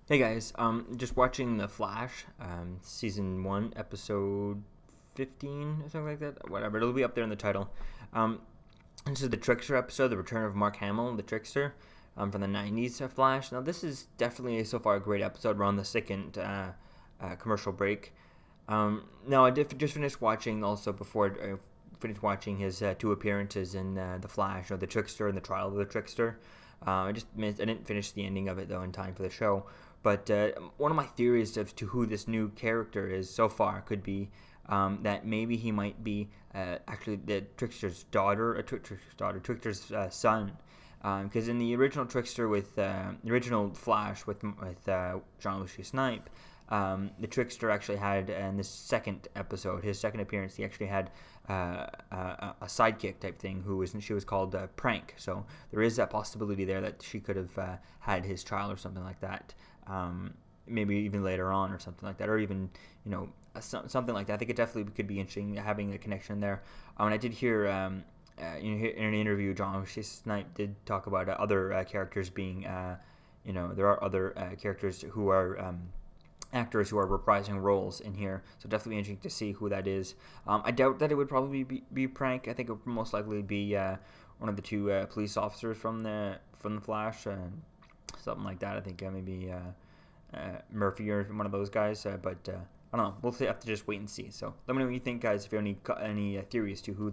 Hey guys, just watching The Flash, season 1, episode 15 or something like that. Whatever, it'll be up there in the title. Um, this is the Trickster episode, the return of Mark Hamill, the Trickster, from the 90s Flash. Now, this is definitely so far a great episode. We're on the second commercial break. Now, I did just finish watching also before I finished watching his two appearances in The Flash, or the Trickster and the Trial of the Trickster. I didn't finish the ending of it though in time for the show. But one of my theories as to who this new character is so far could be that maybe he might be actually the Trickster's daughter, Trickster's son. Because in the original Trickster with the original Flash with John Lucius Snipe, the Trickster actually had in this second episode, his second appearance, he actually had a sidekick type thing she was called Prank. So there is that possibility there that she could have had his child or something like that. Maybe even later on or something like that, or even something like that. I think it definitely could be interesting having a connection there. And I did hear in an interview, John Lucius Snipe did talk about other characters being there are other characters who are actors who are reprising roles in here, so definitely interesting to see who that is. I doubt that it would probably be Prank. I think it would most likely be one of the two police officers from the Flash, something like that. I think maybe Murphy or one of those guys, but I don't know. We'll have to just wait and see. So let me know what you think, guys. If you have any theories to who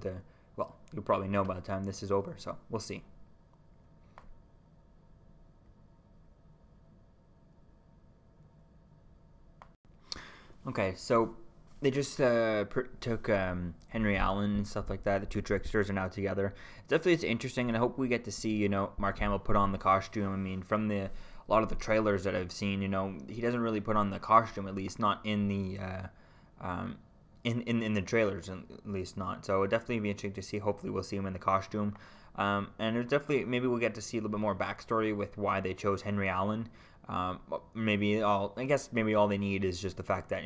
you'll probably know by the time this is over. So we'll see. Okay, so they just took Henry Allen and stuff like that. The two tricksters are now together. It's interesting, and I hope we get to see Mark Hamill put on the costume. I mean, from a lot of the trailers that I've seen, he doesn't really put on the costume, at least not in the in the trailers, at least not. So it'll definitely be interesting to see. Hopefully, we'll see him in the costume. And it's definitely maybe we'll get to see a little bit more backstory with why they chose Henry Allen. Maybe all they need is just the fact that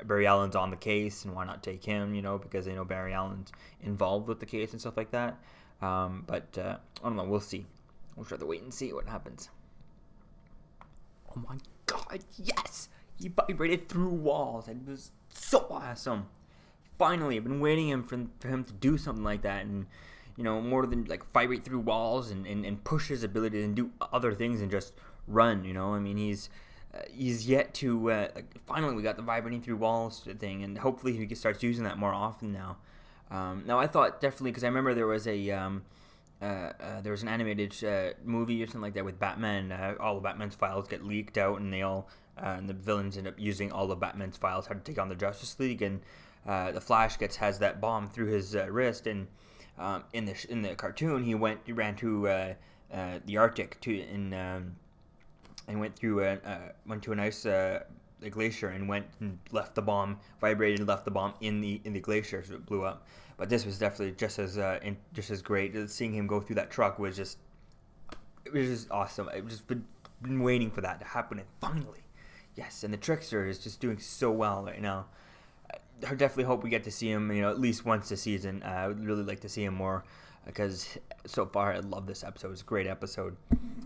Barry Allen's on the case, and why not take him? Because they know Barry Allen's involved with the case and stuff like that. But I don't know. We'll see. We'll try to wait and see what happens. Oh my God! Yes, he vibrated through walls. It was so awesome. Finally, I've been waiting for him to do something like that, and more than like vibrate through walls and push his ability and do other things and just run. I mean, he's yet to finally we got the vibrating through walls thing, and hopefully he starts using that more often now. Now I thought definitely, because I remember there was an animated movie or something like that with Batman. All of Batman's files get leaked out, and and the villains end up using all of Batman's files how to take on the Justice League, and the Flash has that bomb through his wrist, and in the cartoon he ran to the Arctic and went to a nice glacier and went and left the bomb, vibrated and left the bomb in the glacier, so it blew up. But this was definitely just as great. Seeing him go through that truck was just awesome. I've just been waiting for that to happen, and finally, yes. And the Trickster is just doing so well right now. I definitely hope we get to see him, at least once a season. I would really like to see him more, because so far I love this episode. It's a great episode.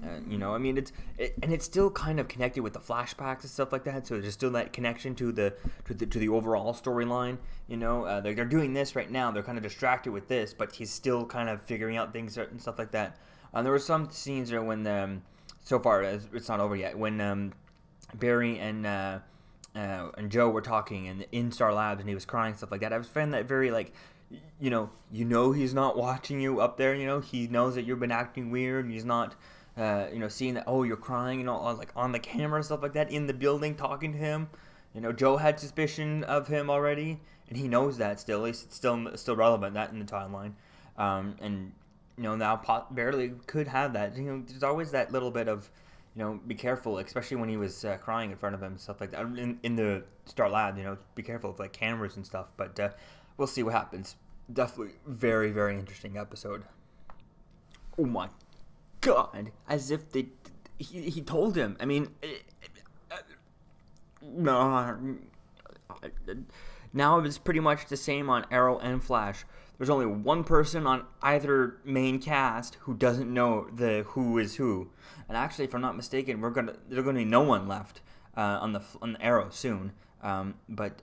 I mean, it's still kind of connected with the flashbacks and stuff like that. So there's still that connection to the overall storyline. They're doing this right now. They're kind of distracted with this, but he's still kind of figuring out things and stuff like that. There were some scenes there when so far it's not over yet, when Barry and Joe were talking in Star Labs, and he was crying, stuff like that. I was finding that very he's not watching you up there. He knows that you've been acting weird, and he's not seeing that you're crying, on the camera, stuff like that, in the building, talking to him. Joe had suspicion of him already, and he knows that still. It's still relevant, that in the timeline. And now barely could have that. There's always that little bit of be careful, especially when he was crying in front of him, stuff like that. In the Star Lab, be careful with cameras and stuff. But we'll see what happens. Definitely very, very interesting episode. Oh my God! As if he told him. I mean, no, Now it's pretty much the same on Arrow and Flash. There's only one person on either main cast who doesn't know the who is who. And actually, if I'm not mistaken, there's going to be no one left on the Arrow soon. But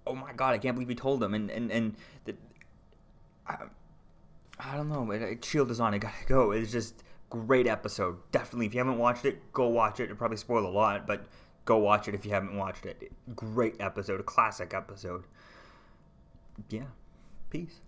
oh my god, I can't believe he told them. I don't know. Shield is on. I gotta go. It's just great episode. Definitely, if you haven't watched it, go watch it. It'll probably spoil a lot, but go watch it if you haven't watched it. Great episode. A classic episode. Yeah. Peace.